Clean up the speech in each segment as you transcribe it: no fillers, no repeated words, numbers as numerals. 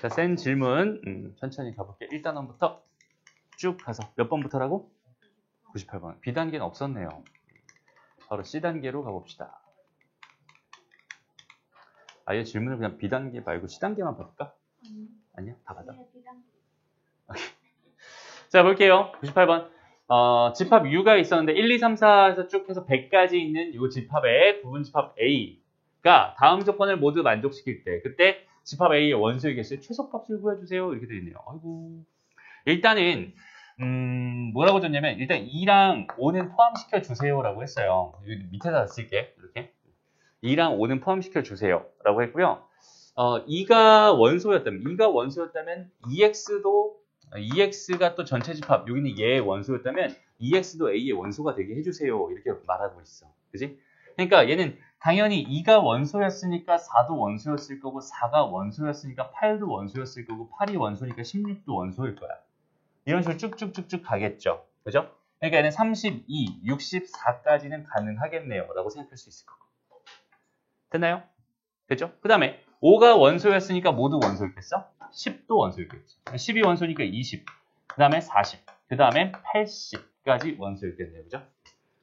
자, 센 질문 천천히 가볼게요. 1단원부터 쭉 가서 몇 번부터라고? 98번. B단계는 없었네요. 바로 C단계로 가봅시다. 아예 질문을 그냥 B단계 말고 C단계만 받을까? 아니야? 다 받아. 자, 볼게요. 98번. 집합 U가 있었는데 1, 2, 3, 4에서 쭉 해서 100까지 있는 이 집합의 부분 집합 A가 다음 조건을 모두 만족시킬 때 그때 집합 A의 원소의 개수의 최소값을 구해주세요. 이렇게 되어 있네요. 아이고. 일단은 뭐라고 줬냐면 일단 2랑 5는 포함시켜 주세요라고 했어요. 여기 밑에다 쓸게. 이렇게 2랑 5는 포함시켜 주세요라고 했고요. 2가 원소였다면 EX가 또 전체 집합, 여기는 얘의 원소였다면 EX도 A의 원소가 되게 해주세요. 이렇게 말하고 있어. 그지? 그러니까 얘는 당연히 2가 원소였으니까 4도 원소였을 거고 4가 원소였으니까 8도 원소였을 거고 8이 원소니까 16도 원소일 거야. 이런 식으로 쭉쭉쭉쭉 가겠죠. 그죠? 그러니까 얘는 32, 64까지는 가능하겠네요. 라고 생각할 수 있을 거고. 됐나요? 됐죠? 그 다음에 5가 원소였으니까 모두 원소였겠어? 10도 원소였겠지. 10이 원소니까 20, 그 다음에 40, 그 다음에 80까지 원소였겠네요. 그죠?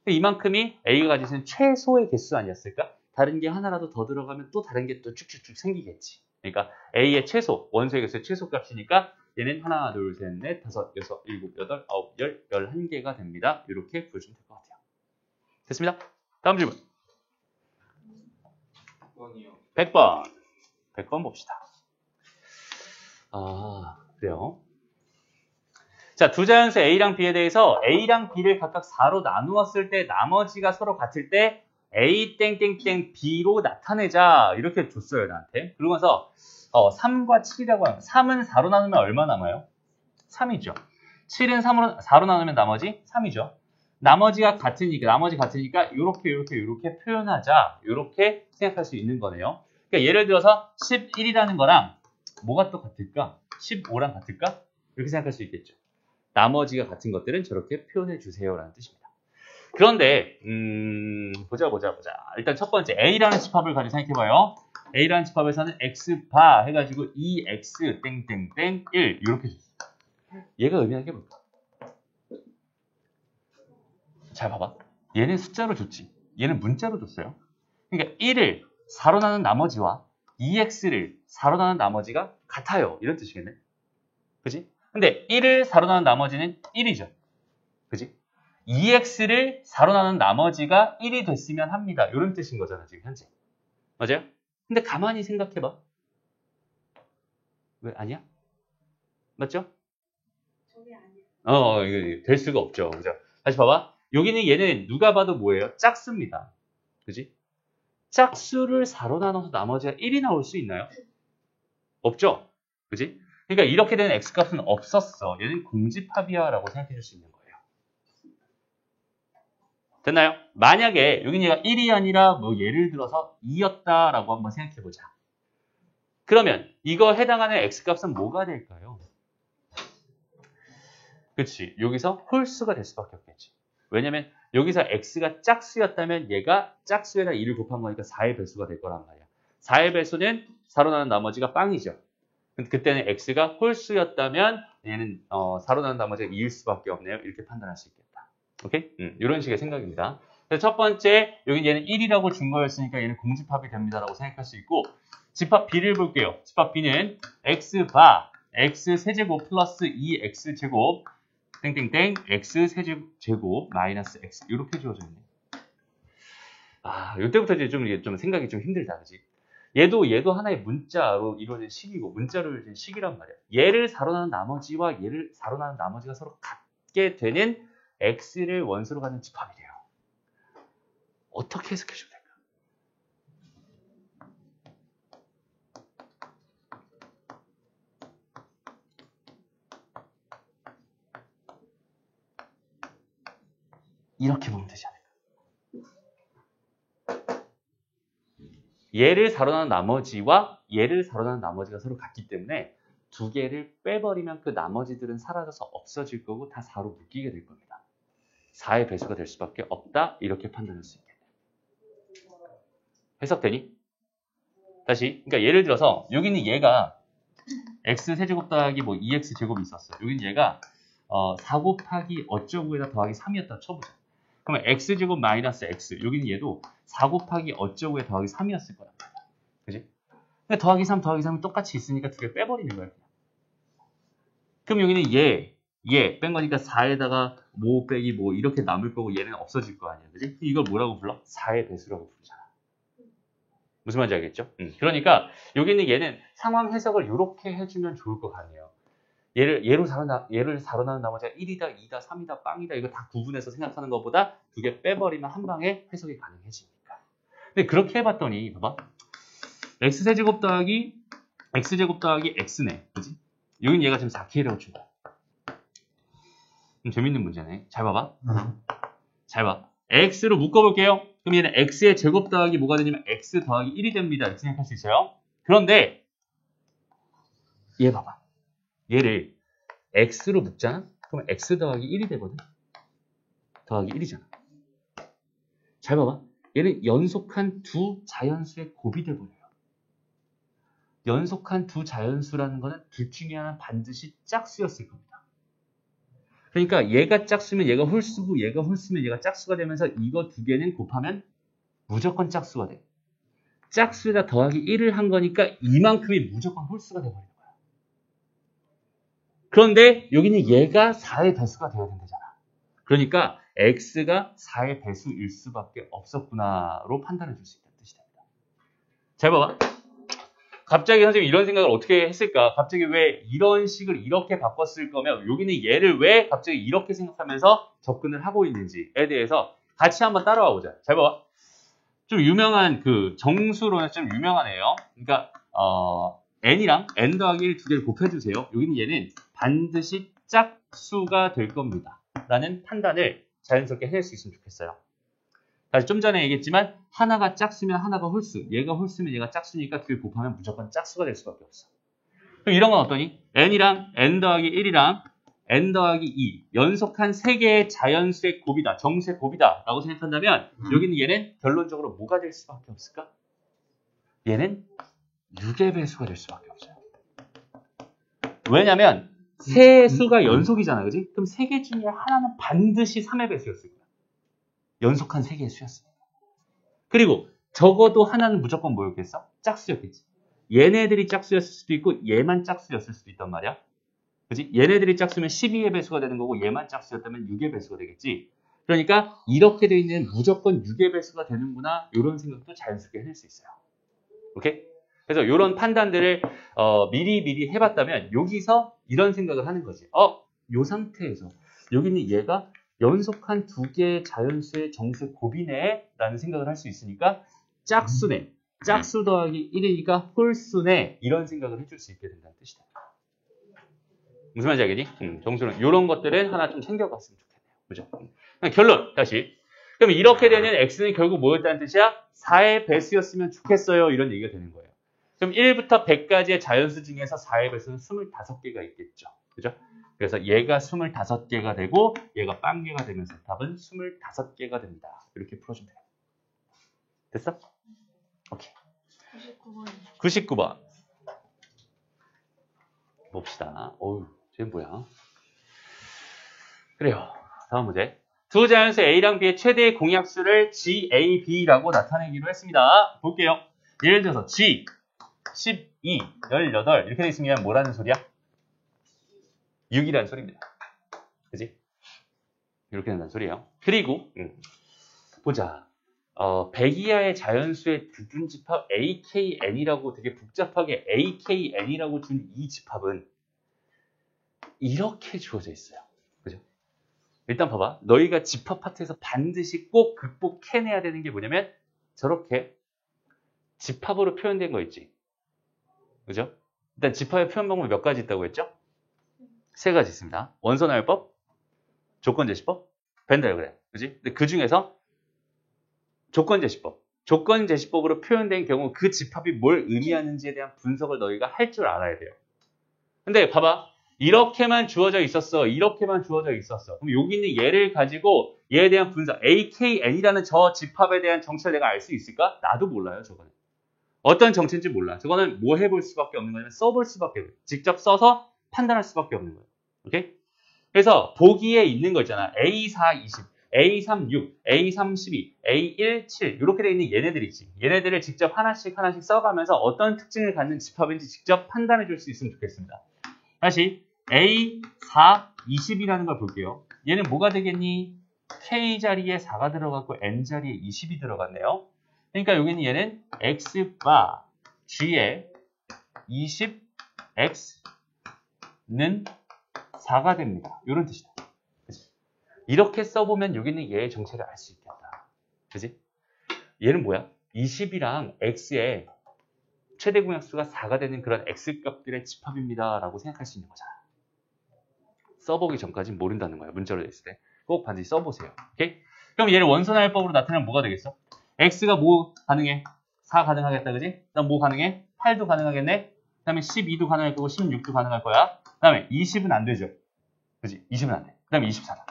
이만큼이 A가 가지고 있는 최소의 개수 아니었을까? 다른 게 하나라도 더 들어가면 또 다른 게 또 쭉쭉쭉 생기겠지. 그러니까 A의 최소, 원소의 개수의 최소 값이니까 얘는 하나, 둘, 셋, 넷, 다섯, 여섯, 일곱, 여덟, 아홉, 열, 11개가 됩니다. 이렇게 보시면 될 것 같아요. 됐습니다. 다음 질문. 100번. 100번 봅시다. 그래요. 자, 두 자연수 A랑 B에 대해서 A랑 B를 각각 4로 나누었을 때 나머지가 서로 같을 때 A 땡땡땡 B로 나타내자. 이렇게 줬어요, 나한테. 그러면서 3과 7이라고 하면 3은 4로 나누면 얼마 남아요? 3이죠. 7은 4로 나누면 나머지 3이죠. 나머지 같으니까 이렇게 표현하자. 이렇게 생각할 수 있는 거네요. 그러니까 예를 들어서 11이라는 거랑 뭐가 또 같을까? 15랑 같을까? 이렇게 생각할 수 있겠죠. 나머지가 같은 것들은 저렇게 표현해 주세요라는 뜻입니다. 그런데 보자. 일단 첫 번째 A라는 집합을 가지고 생각해봐요. A라는 집합에서는 X바 해가지고 2X 땡땡땡 1 이렇게 줬어요. 얘가 의미하는 게 뭘까? 잘 봐봐. 얘는 숫자로 줬지. 얘는 문자로 줬어요. 그러니까 1을 4로 나눈 나머지와 2X를 4로 나눈 나머지가 같아요. 이런 뜻이겠네. 그지? 근데 1을 4로 나눈 나머지는 1이죠. 그지? 2X를 4로 나눈 나머지가 1이 됐으면 합니다. 이런 뜻인 거잖아, 지금 현재. 맞아요? 근데 가만히 생각해봐. 왜 아니야? 맞죠? 저게 아니야. 이거 될 수가 없죠. 그죠? 다시 봐봐. 여기는 얘는 누가 봐도 뭐예요? 짝수입니다. 그지? 짝수를 4로 나눠서 나머지가 1이 나올 수 있나요? 없죠? 그지? 그러니까 이렇게 되는 X값은 없었어. 얘는 공집합이야 라고 생각해 줄 수 있는 거예요. 됐나요? 만약에 여기 얘가 1이 아니라 뭐 예를 들어서 2였다라고 한번 생각해 보자. 그러면 이거 해당하는 X값은 뭐가 될까요? 그치? 여기서 홀수가 될 수밖에 없겠지. 왜냐면 여기서 X가 짝수였다면 얘가 짝수에다 2를 곱한 거니까 4의 배수가 될 거란 말이야. 4의 배수는 4로 나눈 나머지가 빵이죠. 그때는 X가 홀수였다면 얘는 4로 나눈 나머지가 2일 수밖에 없네요. 이렇게 판단할 수 있겠다. 오케이? 이런 식의 생각입니다. 그래서 첫 번째, 여기 얘는 1이라고 준 거였으니까 얘는 공집합이 됩니다라고 생각할 수 있고, 집합 B를 볼게요. 집합 B는 X바, X 세제곱 플러스 2X제곱, 땡땡땡, X 세제곱 마이너스 X. 이렇게 주어져 있네. 이때부터 이제 좀 생각이 좀 힘들다, 그지? 얘도 하나의 문자로 이루어진 식이고, 문자로 이루어진 식이란 말이야. 얘를 4로 나눈 나머지와 얘를 4로 나눈 나머지가 서로 같게 되는 X를 원소로 갖는 집합이래요. 어떻게 해석해 주면 될까? 이렇게 보면 되지 않을까? 얘를 4로 나눈 나머지와 얘를 4로 나눈 나머지가 서로 같기 때문에 두 개를 빼버리면 그 나머지들은 사라져서 없어질 거고 다 4로 묶이게 될 겁니다. 4의 배수가 될 수밖에 없다. 이렇게 판단할 수 있겠네. 해석되니? 다시. 그러니까 예를 들어서 여기 있는 얘가 x 세제곱 더하기 뭐 2x 제곱이 있었어. 여긴 얘가 4 곱하기 어쩌고에다 더하기 3이었다 쳐보자. 그러면 x 제곱 마이너스 x. 여기는 얘도 4 곱하기 어쩌고에 더하기 3이었을 거란 말이야. 그지? 근데 더하기 3, 더하기 3은 똑같이 있으니까 두 개 빼버리는 거야. 그냥. 그럼 여기는 얘 뺀 거니까 4에다가 뭐 빼기 뭐 이렇게 남을 거고 얘는 없어질 거 아니야. 그지? 이걸 뭐라고 불러? 4의 배수라고 부르잖아. 무슨 말인지 알겠죠? 그러니까 여기는 얘는 상황 해석을 이렇게 해주면 좋을 것 같네요. 얘를 4로 나눈 나머지가 1이다, 2다, 3이다, 빵이다 이거 다 구분해서 생각하는 것보다 두 개 빼버리면 한 방에 해석이 가능해지니까. 근데 그렇게 해봤더니 봐봐. x제곱 더하기 x네. 그지? 여긴 얘가 지금 4k라고 준 거야. 재밌는 문제네. 잘 봐봐. 잘 봐. x로 묶어볼게요. 그럼 얘는 x의 제곱 더하기 뭐가 되냐면 x 더하기 1이 됩니다. 이렇게 생각할 수 있어요. 그런데 얘 봐봐. 얘를 x로 묶잖아? 그럼 x 더하기 1이 되거든. 더하기 1이잖아. 잘 봐봐. 얘는 연속한 두 자연수의 곱이 돼버려요. 연속한 두 자연수라는 거는 둘 중에 하나는 반드시 짝수였을 겁니다. 그러니까 얘가 짝수면 얘가 홀수고 얘가 홀수면 얘가 짝수가 되면서 이거 두 개는 곱하면 무조건 짝수가 돼. 짝수에다 더하기 1을 한 거니까 이만큼이 무조건 홀수가 돼버리는 거야. 그런데 여기는 얘가 4의 배수가 되어야 된다잖아. 그러니까 x가 4의 배수일 수밖에 없었구나로 판단해 줄 수 있다는 뜻이 됩니다. 잘 봐봐. 갑자기 선생님이 이런 생각을 어떻게 했을까? 갑자기 왜 이런 식을 이렇게 바꿨을 거면 여기는 얘를 왜 갑자기 이렇게 생각하면서 접근을 하고 있는지에 대해서 같이 한번 따라와 보자. 잘 봐봐. 좀 유명한 그 정수로는 좀 유명하네요. 그러니까 n이랑 n 더하기 1 두 개를 곱해주세요. 여기는 얘는 반드시 짝수가 될 겁니다. 라는 판단을 자연스럽게 해낼 수 있으면 좋겠어요. 다시 좀 전에 얘기했지만 하나가 짝수면 하나가 홀수, 얘가 홀수면 얘가 짝수니까 둘 곱하면 무조건 짝수가 될 수밖에 없어. 그럼 이런 건 어떠니? n이랑 n 더하기 1이랑 n 더하기 2 연속한 3개의 자연수의 곱이다, 정수의 곱이다 라고 생각한다면 여기는 얘는 결론적으로 뭐가 될 수밖에 없을까? 얘는 6의 배수가 될 수밖에 없어요. 왜냐면 세 수가 연속이잖아, 그지? 그럼 3개 중에 하나는 반드시 3의 배수였을 거야. 연속한 3개의 수였습니다. 그리고 적어도 하나는 무조건 뭐였겠어? 짝수였겠지. 얘네들이 짝수였을 수도 있고 얘만 짝수였을 수도 있단 말이야. 그지? 얘네들이 짝수면 12의 배수가 되는 거고 얘만 짝수였다면 6의 배수가 되겠지. 그러니까 이렇게 돼 있는 무조건 6의 배수가 되는구나 이런 생각도 자연스럽게 해낼 수 있어요. 오케이? 그래서 이런 판단들을 미리 해봤다면 여기서 이런 생각을 하는 거지. 이 상태에서 여기는 얘가 연속한 두 개의 자연수의 정수의 곱이네 라는 생각을 할 수 있으니까 짝수네, 짝수 더하기 1이니까 홀수네 이런 생각을 해줄 수 있게 된다는 뜻이다. 무슨 말인지 알겠니? 정수는 이런 것들은 하나 좀 챙겨갔으면 좋겠네요. 그죠? 결론 다시. 그럼 이렇게 되는 x는 결국 뭐였다는 뜻이야? 4의 배수였으면 좋겠어요 이런 얘기가 되는 거예요. 그럼 1부터 100까지의 자연수 중에서 4의 배수는 25개가 있겠죠. 그죠? 그래서 얘가 25개가 되고 얘가 빵개가 되면서 답은 25개가 됩니다. 이렇게 풀어주면 돼요. 됐어? 오케이. 99번. 봅시다. 어휴, 쟤는 뭐야? 그래요. 다음 문제. 두 자연수 A랑 B의 최대의 공약수를 GAB라고 나타내기로 했습니다. 볼게요. 예를 들어서 G, 12, 18 이렇게 돼 있으면 뭐라는 소리야? 6이라는 소리입니다. 그지? 이렇게 된다는 소리예요. 그리고 보자. 100 이하의 자연수의 두분 집합 AKN이라고 되게 복잡하게 AKN이라고 준 이 집합은 이렇게 주어져 있어요. 그죠? 일단 봐봐. 너희가 집합 파트에서 반드시 꼭 극복해내야 되는 게 뭐냐면 저렇게 집합으로 표현된 거 있지. 그죠? 일단 집합의 표현 방법이 몇 가지 있다고 했죠? 3가지 있습니다. 원소나열법, 조건제시법, 벤 다이어그램. 그지? 근데 그 중에서 조건제시법. 조건제시법으로 표현된 경우 그 집합이 뭘 의미하는지에 대한 분석을 너희가 할 줄 알아야 돼요. 근데 봐봐. 이렇게만 주어져 있었어. 이렇게만 주어져 있었어. 그럼 여기 있는 얘를 가지고 얘에 대한 분석, AKN이라는 저 집합에 대한 정체를 내가 알 수 있을까? 나도 몰라요, 저거는. 어떤 정체인지 몰라. 저거는 뭐 해볼 수밖에 없는 거냐면 써볼 수밖에 없어요. 직접 써서 판단할 수밖에 없는 거예요. 오케이? 그래서 보기에 있는 거 있잖아. A4, 20, A3, 6, A3, 12, A1, 7 이렇게 돼 있는 얘네들이지. 얘네들을 직접 하나씩 써가면서 어떤 특징을 갖는 집합인지 직접 판단해 줄 수 있으면 좋겠습니다. 다시 A4, 20이라는 걸 볼게요. 얘는 뭐가 되겠니? K 자리에 4가 들어갔고 N 자리에 20이 들어갔네요. 그러니까 여기는 얘는 X바 G에 20X는 4가 됩니다. 이런 뜻이다. 그치? 이렇게 써보면 여기는 얘의 정체를 알 수 있겠다. 그지? 얘는 뭐야? 20이랑 X의 최대 공약수가 4가 되는 그런 X값들의 집합입니다. 라고 생각할 수 있는 거잖아. 써보기 전까지는 모른다는 거야. 문자로 냈을 때. 꼭 반드시 써보세요. 오케이? 그럼 얘를 원소나열법으로 나타내면 뭐가 되겠어? X가 뭐 가능해? 4 가능하겠다. 그지? 그다음 뭐 가능해? 8도 가능하겠네? 그 다음에 12도 가능할 거고 16도 가능할 거야. 그 다음에 20은 안 되죠. 그지? 20은 안 돼. 그 다음에 24다.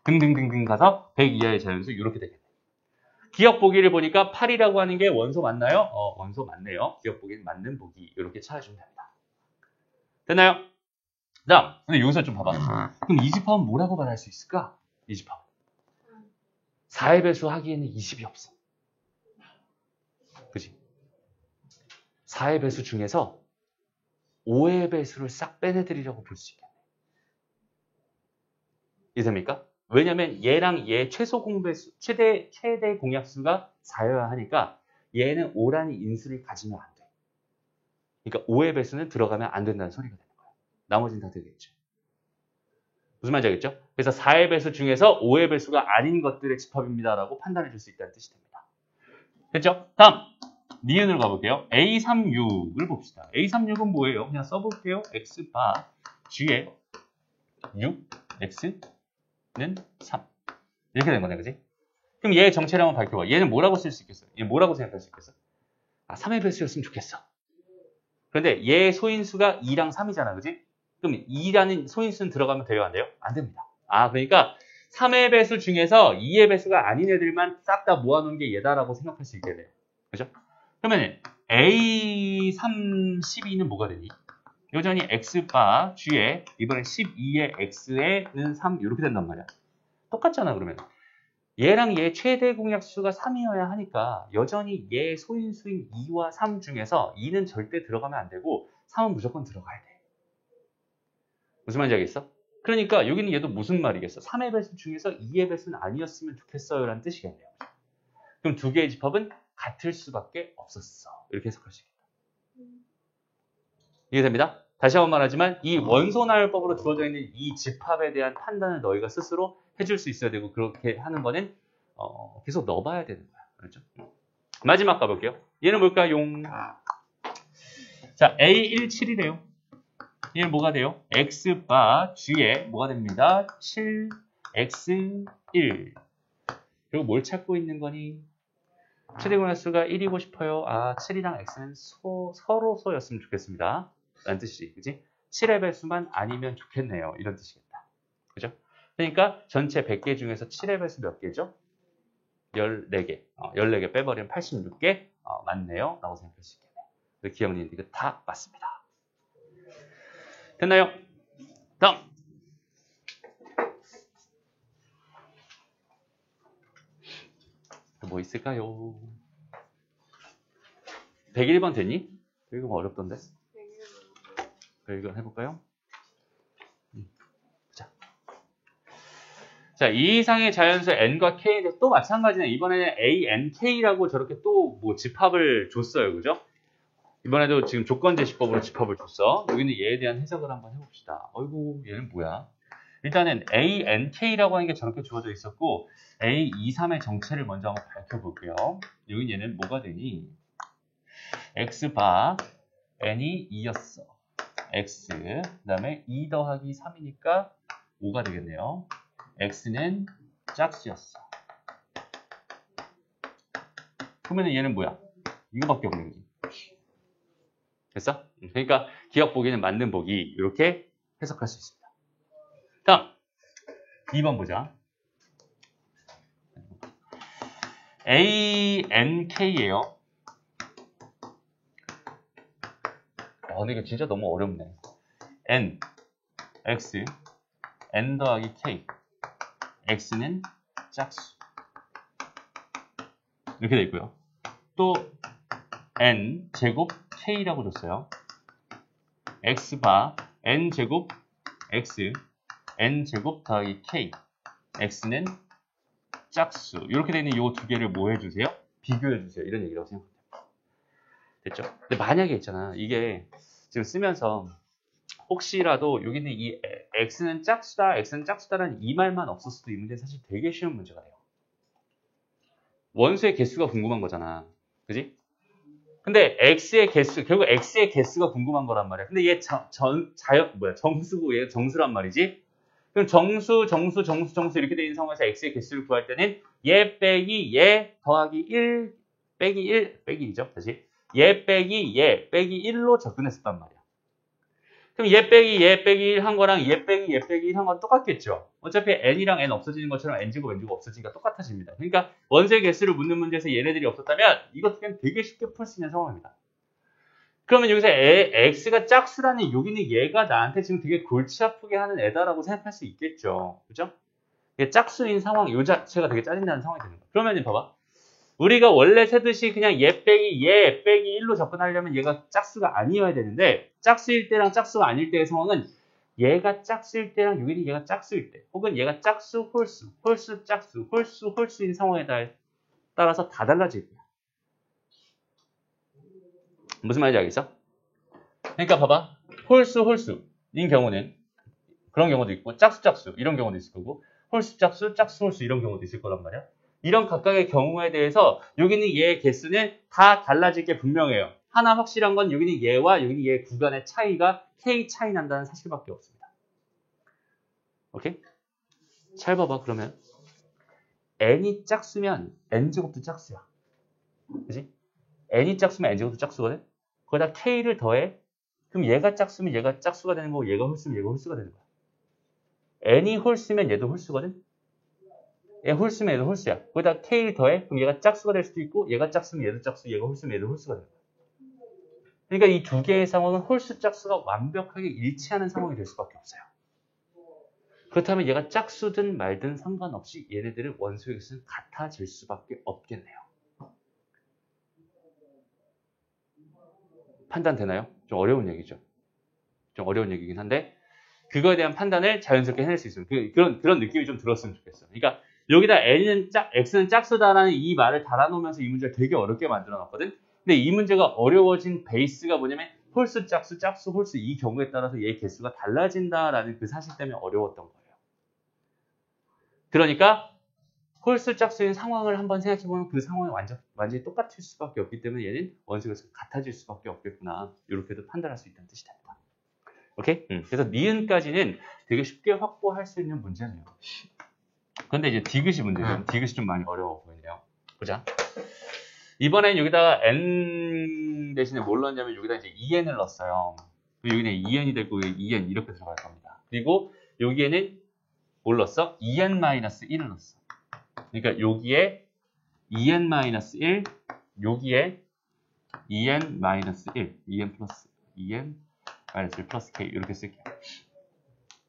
등등등등 가서 100 이하의 자연수 이렇게 되겠네. 기억 보기를 보니까 8이라고 하는 게 원소 맞나요? 원소 맞네요. 기억 보기는 맞는 보기. 이렇게 찾아주면 됩니다. 됐나요? 그 다음, 근데 여기서 좀 봐봐. 그럼 이 집합은 뭐라고 말할 수 있을까? 이 집합. 4의 배수 하기에는 20이 없어. 그지? 4의 배수 중에서 5의 배수를 싹 빼내드리려고 볼 수 있겠네. 이해됩니까? 왜냐면 얘랑 얘 최소 공배수, 최대 공약수가 4여야 하니까 얘는 5라는 인수를 가지면 안 돼. 그러니까 5의 배수는 들어가면 안 된다는 소리가 되는 거야. 나머지는 다 되겠죠. 무슨 말인지 알겠죠? 그래서 4의 배수 중에서 5의 배수가 아닌 것들의 집합입니다라고 판단해 줄 수 있다는 뜻이 됩니다. 됐죠? 다음, 니은으로 가볼게요. A36을 봅시다. A36은 뭐예요? 그냥 써볼게요. X바 G에 6, X는 3. 이렇게 된 거네, 그지? 그럼 얘의 정체를 한번 밝혀봐. 얘는 뭐라고 쓸 수 있겠어? 얘 뭐라고 생각할 수 있겠어? 3의 배수였으면 좋겠어. 그런데 얘의 소인수가 2랑 3이잖아, 그지? 그럼 2라는 소인수는 들어가면 돼요, 안 돼요? 안 됩니다. 그러니까 3의 배수 중에서 2의 배수가 아닌 애들만 싹 다 모아놓은 게 얘다라고 생각할 수 있겠네요. 그죠? 그러면 A312는 뭐가 되니? 여전히 X바 G에 이번엔 12의 X에는 3 이렇게 된단 말이야. 똑같잖아, 그러면. 얘랑 얘 최대 공약수가 3이어야 하니까 여전히 얘 소인수인 2와 3 중에서 2는 절대 들어가면 안 되고 3은 무조건 들어가야 돼. 무슨 말인지 알겠어? 그러니까 여기는 얘도 무슨 말이겠어? 3의 배수 중에서 2의 배수는 아니었으면 좋겠어요 라는 뜻이겠네요. 그럼 두 개의 집합은 같을 수밖에 없었어. 이렇게 해석할 수 있겠다. 이해됩니다? 다시 한번 말하지만 이 원소나열법으로 주어져 있는 이 집합에 대한 판단을 너희가 스스로 해줄 수 있어야 되고 그렇게 하는 거는 계속 넣어봐야 되는 거야. 그렇죠? 마지막 가볼게요. 얘는 뭘까요? 자, A17이래요. 얘는 뭐가 돼요? X바 G에 뭐가 됩니다? 7X1. 그리고 뭘 찾고 있는 거니? 최대 공약수가 1이고 싶어요. 7이랑 X는 서로 소였으면 좋겠습니다. 라는 뜻이지. 그치? 7의 배수만 아니면 좋겠네요. 이런 뜻이겠다. 그죠? 그러니까 전체 100개 중에서 7의 배수 몇 개죠? 14개. 14개 빼버리면 86개. 맞네요. 라고 생각할 수 있겠네요. 기억님, 이거 다 맞습니다. 됐나요? 다음. 뭐 있을까요? 101번 됐니? 이거 어렵던데. 101번 해볼까요? 자, 이 이상의 자연수 n과 k인데 또 마찬가지네. 이번에는 a, n, k라고 저렇게 또 뭐 집합을 줬어요. 그죠? 이번에도 지금 조건제시법으로 집합을 줬어. 여기는 얘에 대한 해석을 한번 해봅시다. 어이구, 얘는 뭐야? 일단은 a, n, k라고 하는 게 저렇게 주어져 있었고 a, 2, 3의 정체를 먼저 한번 밝혀볼게요. 여기 얘는 뭐가 되니? x바 n이 2였어. x, 그 다음에 2 더하기 3이니까 5가 되겠네요. x는 짝수였어. 그러면 얘는 뭐야? 이거밖에 없는 거지. 됐어? 그러니까 기억 보기는 맞는 보기 이렇게 해석할 수 있습니다. 다음 2번 보자. ANK예요. 근데 이거 진짜 너무 어렵네. n, x, n 더하기 k. x는 짝수. 이렇게 돼 있고요. 또 n 제곱 k라고 줬어요. x바 n 제곱 x, n 제곱 더하기 k. x는 짝수. 이렇게 되는 이 두 개를 뭐 해주세요? 비교해주세요. 이런 얘기라고 생각합니다. 됐죠? 근데 만약에 있잖아. 이게 지금 쓰면서 혹시라도 여기는 이 x는 짝수다, x는 짝수다라는 이 말만 없었어도 이 문제는 사실 되게 쉬운 문제가 돼요. 원수의 개수가 궁금한 거잖아. 그지? 근데 x의 개수, 결국 x의 개수가 궁금한 거란 말이야. 근데 얘 정수고 얘 정수란 말이지? 그럼 정수 이렇게 되는 상황에서 x의 개수를 구할 때는 얘 빼기 얘 더하기 1 빼기 1 빼기 1이죠. 다시. 얘 빼기 얘 빼기 1로 접근했었단 말이야. 그럼 얘 빼기 얘 빼기 1 한 거랑 얘 빼기 얘 빼기 1 한 건 똑같겠죠. 어차피 n이랑 n 없어지는 것처럼 n제곱 n제곱 없어지니까 똑같아집니다. 그러니까 원소의 개수를 묻는 문제에서 얘네들이 없었다면 이것 그냥 되게 쉽게 풀 수 있는 상황입니다. 그러면 여기서 x가 짝수라는 여기는 얘가 나한테 지금 되게 골치 아프게 하는 애다라고 생각할 수 있겠죠. 그죠? 짝수인 상황, 요 자체가 되게 짜증나는 상황이 되는 거야. 그러면 봐봐. 우리가 원래 세듯이 그냥 얘 빼기 얘 빼기 1로 접근하려면 얘가 짝수가 아니어야 되는데 짝수일 때랑 짝수가 아닐 때의 상황은 얘가 짝수일 때랑 여기는 얘가 짝수일 때 혹은 얘가 짝수, 홀수, 짝수, 홀수인 상황에 따라서 다 달라질 거야. 무슨 말인지 알겠어? 그러니까 봐봐. 홀수인 경우는 그런 경우도 있고 짝수 이런 경우도 있을 거고 홀수, 짝수, 홀수 이런 경우도 있을 거란 말이야. 이런 각각의 경우에 대해서 여기는 얘의 개수는 다 달라질 게 분명해요. 하나 확실한 건 여기는 얘와 여기는 얘 구간의 차이가 k 차이 난다는 사실밖에 없습니다. 오케이? 잘 봐봐. 그러면 n이 짝수면 n제곱도 짝수야. 그치? n이 짝수면 n제곱도 짝수거든? 거기다 k를 더해. 그럼 얘가 짝수면 얘가 짝수가 되는 거고 얘가 홀수면 얘가 홀수가 되는 거야. n이 홀수면 얘도 홀수거든? 얘 홀수면 얘도 홀수야. 거기다 k를 더해. 그럼 얘가 짝수가 될 수도 있고 얘가 짝수면 얘도 짝수, 얘가 홀수면 얘도 홀수가 되는 거야. 그러니까 이 두 개의 상황은 홀수 짝수가 완벽하게 일치하는 상황이 될 수밖에 없어요. 그렇다면 얘가 짝수든 말든 상관없이 얘네들은 원소의 개수는 같아질 수밖에 없겠네요. 판단 되나요? 좀 어려운 얘기죠. 좀 어려운 얘기긴 한데 그거에 대한 판단을 자연스럽게 해낼 수 있으면 그런 느낌이 좀 들었으면 좋겠어. 그러니까 여기다 x는 짝수다라는 이 말을 달아놓으면서 이 문제를 되게 어렵게 만들어놨거든. 근데 이 문제가 어려워진 베이스가 뭐냐면 홀수, 짝수, 홀수 이 경우에 따라서 얘의 개수가 달라진다라는 그 사실 때문에 어려웠던 거예요. 그러니까 홀수, 짝수인 상황을 한번 생각해보면 그 상황이 완전히 똑같을 수밖에 없기 때문에 얘는 원소의 개수가 같아질 수밖에 없겠구나. 이렇게도 판단할 수 있다는 뜻이 됩니다. 오케이? 그래서 니은까지는 되게 쉽게 확보할 수 있는 문제네요. 그런데 이제 디귿이 문제죠. 디귿이 좀 많이 어려워 보이네요. 보자. 이번엔 여기다가 n 대신에 뭘 넣었냐면 여기다 이제 2n을 넣었어요. 여기는 2n이 되고 2n 이렇게 들어갈 겁니다. 그리고 여기에는 뭘 넣었어? 2n-1을 넣었어. 그러니까 여기에 2n-1, 여기에 2n-1, 2n 플러스 k 이렇게 쓸게요.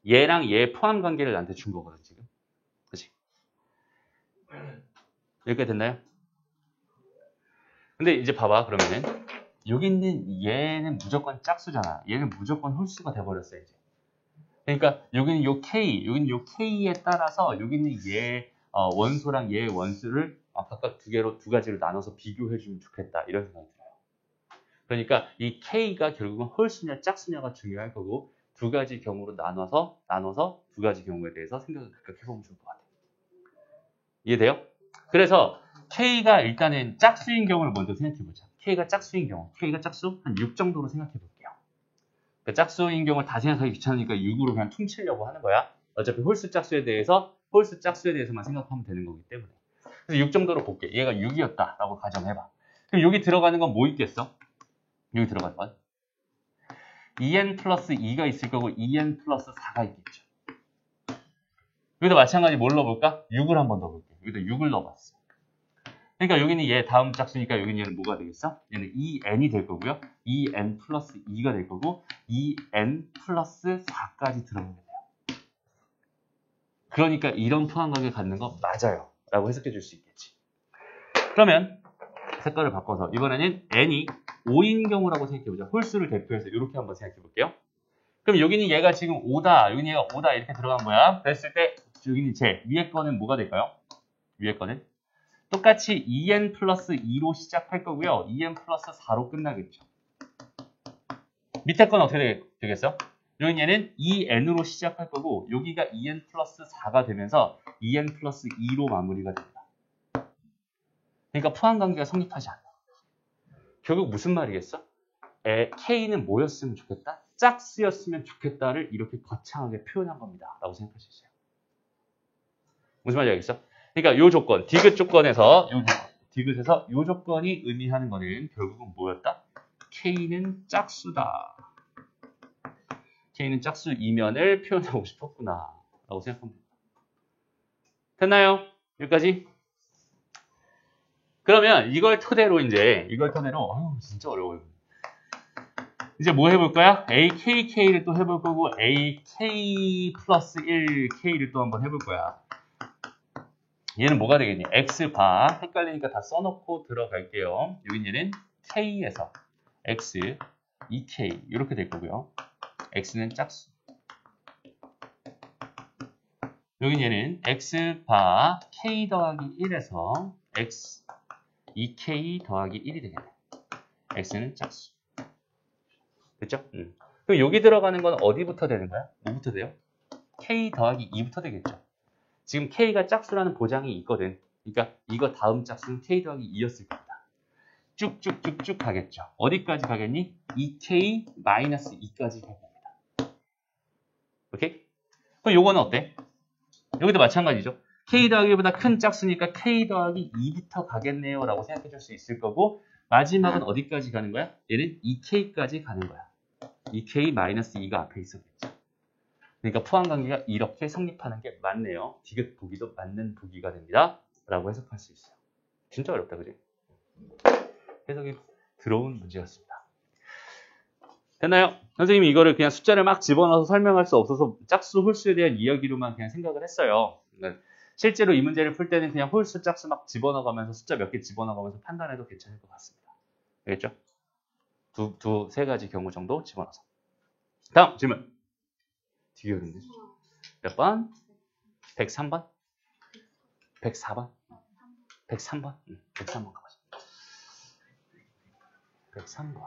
얘랑 얘 포함 관계를 나한테 준 거거든 지금. 그치? 이렇게 됐나요? 근데 이제 봐봐. 그러면은 여기 있는 얘는 무조건 짝수잖아. 얘는 무조건 홀수가 돼버렸어 이제. 그러니까 여기는 요 k, 여기는 요 k에 따라서 여기 있는 얘 원소랑 얘 원수를 각각 두 가지로 나눠서 비교해주면 좋겠다 이런 생각이 들어요. 그러니까 이 k가 결국은 홀수냐 짝수냐가 중요할 거고 두 가지 경우로 나눠서 두 가지 경우에 대해서 생각을 각각 해보면 좋을 것 같아요. 이해돼요? 그래서 k가 일단은 짝수인 경우를 먼저 생각해보자. k가 짝수인 경우, k가 짝수 한 6 정도로 생각해볼게요. 그러니까 짝수인 경우를 다 생각하기 귀찮으니까 6으로 그냥 퉁치려고 하는 거야. 어차피 홀수 짝수에 대해서만 생각하면 되는 거기 때문에. 그래서 6 정도로 볼게. 얘가 6이었다라고 가정해봐. 그럼 여기 들어가는 건 뭐 있겠어? 여기 들어가는 건 2n 플러스 2가 있을 거고 2n 플러스 4가 있겠죠. 여기다 마찬가지 뭘 넣어볼까? 6을 한번 넣어볼게. 여기다 6을 넣어봤어. 그러니까 여기는 얘 다음 짝수니까 여기는 얘는 뭐가 되겠어? 얘는 2n이 될 거고요. 2n 플러스 2가 될 거고 2n 플러스 4까지 들어가게 돼요. 그러니까 이런 포함관계 갖는 거 맞아요. 라고 해석해 줄 수 있겠지. 그러면 색깔을 바꿔서 이번에는 n이 5인 경우라고 생각해보자. 홀수를 대표해서 이렇게 한번 생각해볼게요. 그럼 여기는 얘가 지금 5다, 여기는 얘가 5다 이렇게 들어간 거야. 그랬을 때 여기는 제 위에 거는 뭐가 될까요? 위에 거는 똑같이 2n 플러스 2로 시작할 거고요. 2n 플러스 4로 끝나겠죠. 밑에 건 어떻게 되겠어? 여기 얘는 2n으로 시작할 거고 여기가 2n 플러스 4가 되면서 2n 플러스 2로 마무리가 됩니다. 그러니까 포함관계가 성립하지 않아. 결국 무슨 말이겠어? K는 뭐였으면 좋겠다? 짝수였으면 좋겠다를 이렇게 거창하게 표현한 겁니다. 라고 생각할 수 있어요. 무슨 말인지 알겠어? 그러니까 요 조건, 디귿 조건에서 디귿에서 요 조건이 의미하는 거는 결국은 뭐였다? K는 짝수다. K는 짝수 이면을 표현하고 싶었구나. 라고 생각합니다. 됐나요? 여기까지? 그러면 이걸 토대로 진짜 어려워요. 이제 뭐 해볼 거야? AKK를 또 해볼 거고 AK 플러스 1K를 또 한번 해볼 거야. 얘는 뭐가 되겠니? X바 헷갈리니까 다 써놓고 들어갈게요. 여긴 얘는 K에서 X, 2K 이렇게 될 거고요. X는 짝수. 여긴 얘는 X바 K 더하기 1에서 X, 2K 더하기 1이 되겠네. X는 짝수. 됐죠? 그럼 여기 들어가는 건 어디부터 되는 거야? 뭐부터 돼요? K 더하기 2부터 되겠죠. 지금 K가 짝수라는 보장이 있거든. 그러니까 이거 다음 짝수는 K 더하기 2였을 겁니다. 쭉쭉쭉쭉 가겠죠. 어디까지 가겠니? 2K 마이너스 2까지 갈 겁니다. 오케이? 그럼 요거는 어때? 여기도 마찬가지죠. K 더하기보다 큰 짝수니까 K 더하기 2부터 가겠네요. 라고 생각해 줄 수 있을 거고 마지막은 어디까지 가는 거야? 얘는 2K까지 가는 거야. 2K 마이너스 2가 앞에 있었겠죠. 그러니까 포함관계가 이렇게 성립하는 게 맞네요. 디귿 보기도 맞는 보기가 됩니다. 라고 해석할 수 있어요. 진짜 어렵다, 그지? 해석이 들어온 문제였습니다. 됐나요? 선생님이 이거를 그냥 숫자를 막 집어넣어서 설명할 수 없어서 짝수, 홀수에 대한 이야기로만 그냥 생각을 했어요. 그러니까 실제로 이 문제를 풀 때는 그냥 홀수, 짝수 막 집어넣어가면서 숫자 몇 개 집어넣어가면서 판단해도 괜찮을 것 같습니다. 알겠죠? 세 가지 경우 정도 집어넣어서. 다음 질문. 되게 어렵네. 몇 번? 103번? 104번? 103번? 103번 가보자. 103번.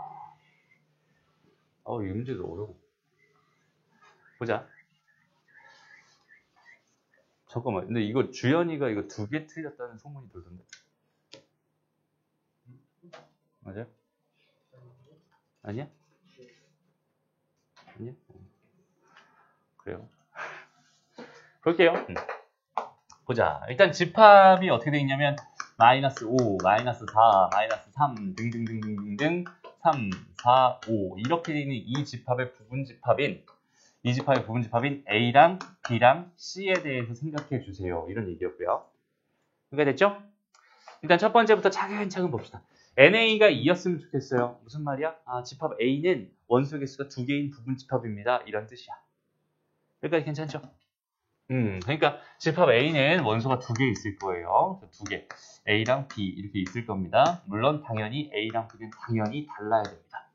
이 문제도 어려워. 보자. 잠깐만. 근데 이거 주연이가 이거 2개 틀렸다는 소문이 돌던데. 맞아요? 아니야? 아니야? 그래요. 볼게요. 보자. 일단 집합이 어떻게 되어 있냐면 마이너스 5, 마이너스 4, 마이너스 3 등등등등등 3, 4, 5 이렇게 되어 있는 이 집합의 부분집합인 A랑 B랑 C에 대해서 생각해 주세요. 이런 얘기였고요. 이해가 됐죠? 일단 첫 번째부터 차근차근 봅시다. NA가 2였으면 좋겠어요. 무슨 말이야? 집합 A는 원소 개수가 2개인 부분집합입니다. 이런 뜻이야. 여기까지 괜찮죠? 그러니까 집합 A는 원소가 2개 있을 거예요. 2개. A랑 B 이렇게 있을 겁니다. 물론 당연히 A랑 B는 당연히 달라야 됩니다.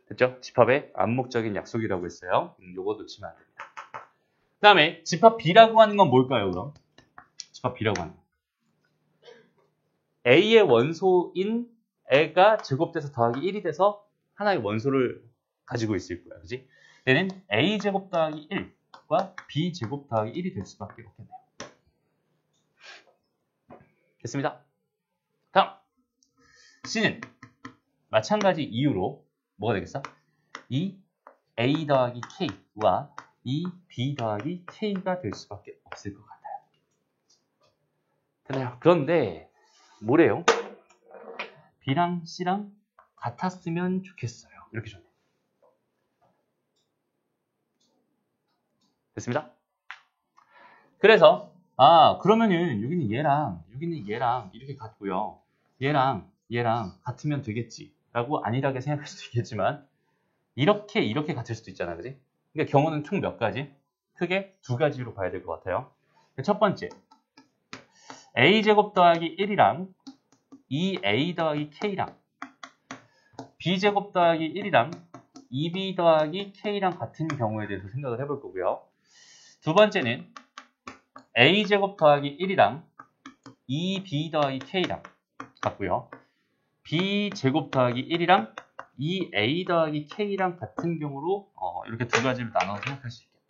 됐죠? 집합의 암묵적인 약속이라고 했어요. 요거 놓치면 안 됩니다. 그 다음에 집합 B라고 하는 건 뭘까요, 그럼? 집합 B라고 하는 건. A의 원소인 애가 제곱돼서 더하기 1이 돼서 하나의 원소를 가지고 있을 거야. 그지? 얘는 A제곱 더하기 1과 B제곱 더하기 1이 될 수밖에 없겠네요. 됐습니다. 다음. C는 마찬가지 이유로 뭐가 되겠어? 이 A 더하기 K와 이 B 더하기 K가 될 수밖에 없을 것 같아요. 됐나요? 그런데 뭐래요? B랑 C랑 같았으면 좋겠어요. 이렇게 좋네. 됐습니다. 그래서 그러면은 여기는 얘랑 여기는 얘랑 이렇게 같고요. 얘랑 같으면 되겠지 라고 안일하게 생각할 수도 있겠지만 이렇게 같을 수도 있잖아, 그지? 그러니까 경우는 총 몇 가지? 크게 두 가지로 봐야 될 것 같아요. 첫 번째, a제곱 더하기 1이랑 2a 더하기 k랑 b제곱 더하기 1이랑 2b 더하기 k랑 같은 경우에 대해서 생각을 해볼 거고요. 두 번째는 a제곱 더하기 1이랑 2b 더하기 k랑 같고요. b제곱 더하기 1이랑 2a 더하기 k랑 같은 경우로 이렇게 두 가지를 나눠서 생각할 수 있겠다.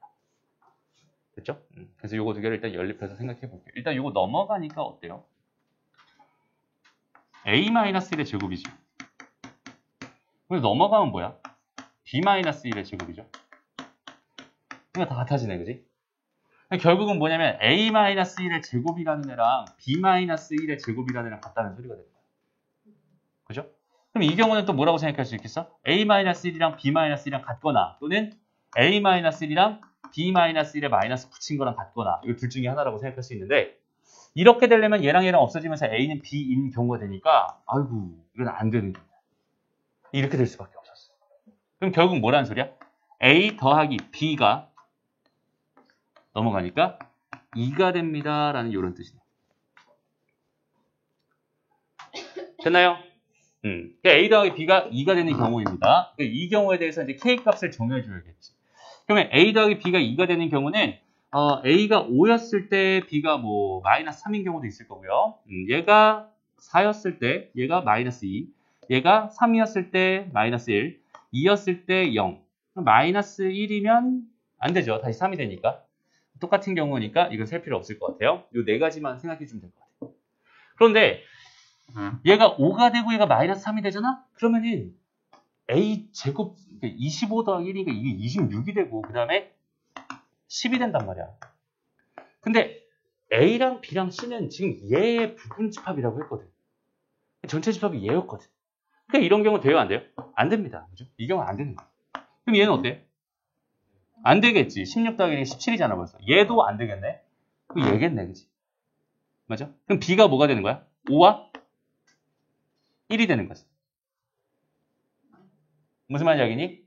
됐죠? 그래서 요거 두 개를 일단 연립해서 생각해 볼게요. 일단 요거 넘어가니까 어때요? a-1의 제곱이죠. 근데 넘어가면 뭐야? b-1의 제곱이죠. 그러니까 다 같아지네, 그지? 결국은 뭐냐면 a-1의 제곱이라는 애랑 b-1의 제곱이라는 애랑 같다는 소리가 되는 거야. 그죠? 그럼 이 경우는 또 뭐라고 생각할 수 있겠어? a-1이랑 b-1이랑 같거나 또는 a-1이랑 b-1에 마이너스 붙인 거랑 같거나 이거 둘 중에 하나라고 생각할 수 있는데 이렇게 되려면 얘랑 없어지면서 a는 b인 경우가 되니까 아이고 이건 안 되는 거야. 이렇게 될 수밖에 없었어. 그럼 결국 뭐라는 소리야? a 더하기 b가 넘어가니까 2가 됩니다 라는 이런 뜻이네요. 됐나요? 그러니까 a 더하기 b가 2가 되는 경우입니다. 이 경우에 대해서 이제 k 값을 정해줘야겠지. 그러면 a 더하기 b가 2가 되는 경우는 a가 5였을 때 b가 뭐 마이너스 3인 경우도 있을 거고요. 얘가 4였을 때 얘가 마이너스 2, 얘가 3이었을 때 마이너스 1, 2였을 때 0. 마이너스 1이면 안 되죠. 다시 3이 되니까. 똑같은 경우니까 이건 셀 필요 없을 것 같아요. 이 네 가지만 생각해 주면 될 것 같아요. 그런데 얘가 5가 되고 얘가 마이너스 3이 되잖아? 그러면은 a 제곱 25 더하기 1이니까 이게 26이 되고 그 다음에 10이 된단 말이야. 근데 a랑 b랑 c는 지금 얘의 부분 집합이라고 했거든. 전체 집합이 얘였거든. 그러니까 이런 경우 돼요? 안 돼요? 안 됩니다. 그죠? 이 경우는 안 되는 거야. 그럼 얘는 어때? 안 되겠지. 16 더하기 17이잖아 벌써. 얘도 안 되겠네. 그럼 얘겠네. 그치? 맞아? 그럼 b가 뭐가 되는 거야? 5와 1이 되는 거지. 무슨 말인지 알겠니?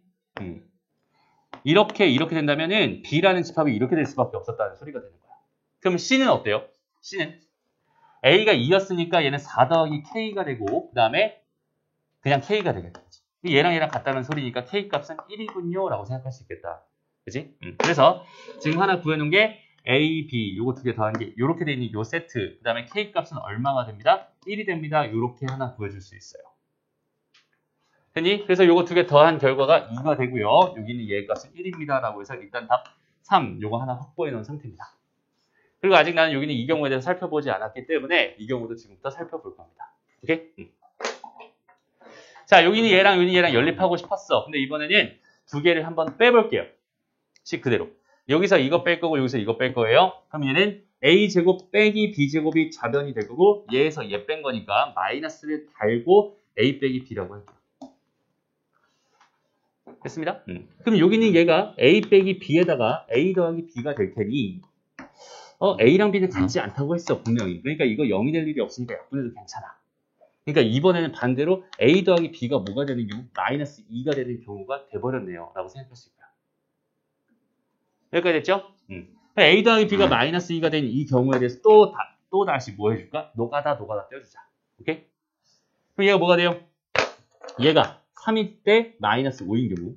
이렇게 된다면은 b라는 집합이 이렇게 될 수밖에 없었다는 소리가 되는 거야. 그럼 c는 어때요? c는 a가 2였으니까 얘는 4 더하기 k가 되고 그 다음에 그냥 k가 되겠지. 얘랑 같다는 소리니까 k 값은 1이군요 라고 생각할 수 있겠다. 그치? 그래서 지금 하나 구해놓은 게 a, b 요거 두 개 더한 게 요렇게 돼 있는 요 세트 그 다음에 k 값은 얼마가 됩니다? 1이 됩니다. 요렇게 하나 구해줄 수 있어요. 됐니? 그래서 요거 두 개 더한 결과가 2가 되고요. 여기는 얘 값은 1입니다. 라고 해서 일단 답 3 요거 하나 확보해 놓은 상태입니다. 그리고 아직 나는 여기는 이 경우에 대해서 살펴보지 않았기 때문에 이 경우도 지금부터 살펴볼 겁니다. 오케이? 자, 여기는 얘랑 연립하고 싶었어. 근데 이번에는 두 개를 한번 빼볼게요. 식 그대로. 여기서 이거 뺄 거고 여기서 이거 뺄 거예요. 그럼 얘는 a제곱 빼기 b제곱이 좌변이 될 거고 얘에서 얘 뺀 거니까 마이너스를 달고 a 빼기 b라고 할게요. 됐습니다? 그럼 여기는 얘가 a 빼기 b에다가 a 더하기 b가 될 테니 a랑 b는 같지 않다고 했어 분명히. 그러니까 이거 0이 될 일이 없으니까 약분해도 괜찮아. 그러니까 이번에는 반대로 a 더하기 b가 뭐가 되는 경우? 마이너스 2가 되는 경우가 돼버렸네요. 라고 생각할 수 있고요. 여기까지 됐죠? a 더하기 b가 마이너스 2가 된 이 경우에 대해서 또 다시 뭐 해줄까? 노가다 떼어주자. 오케이? 그럼 얘가 뭐가 돼요? 얘가 3일 때 마이너스 5인 경우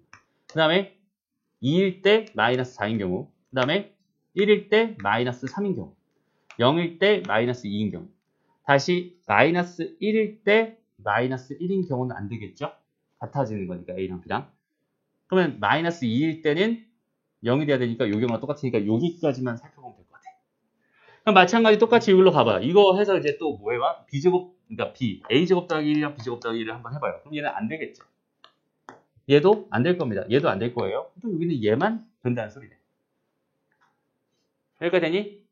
그 다음에 2일 때 마이너스 4인 경우 그 다음에 1일 때 마이너스 3인 경우 0일 때 마이너스 2인 경우 다시 마이너스 1일 때 마이너스 1인 경우는 안 되겠죠? 같아지는 거니까 A랑 B랑. 그러면 마이너스 2일 때는 0이 돼야 되니까 요 경우랑 똑같으니까 여기까지만 살펴보면 될 것 같아. 그럼 마찬가지 똑같이 이걸로 가봐. 이거 해서 이제 또 뭐 해봐? B제곱, 그러니까 B, A제곱 더하기 1이랑 B제곱 더하기 1을 한번 해봐요. 그럼 얘는 안 되겠죠? 얘도 안 될 겁니다. 얘도 안 될 거예요. 또 여기는 얘만 된다는 소리네. 여기까지 되니?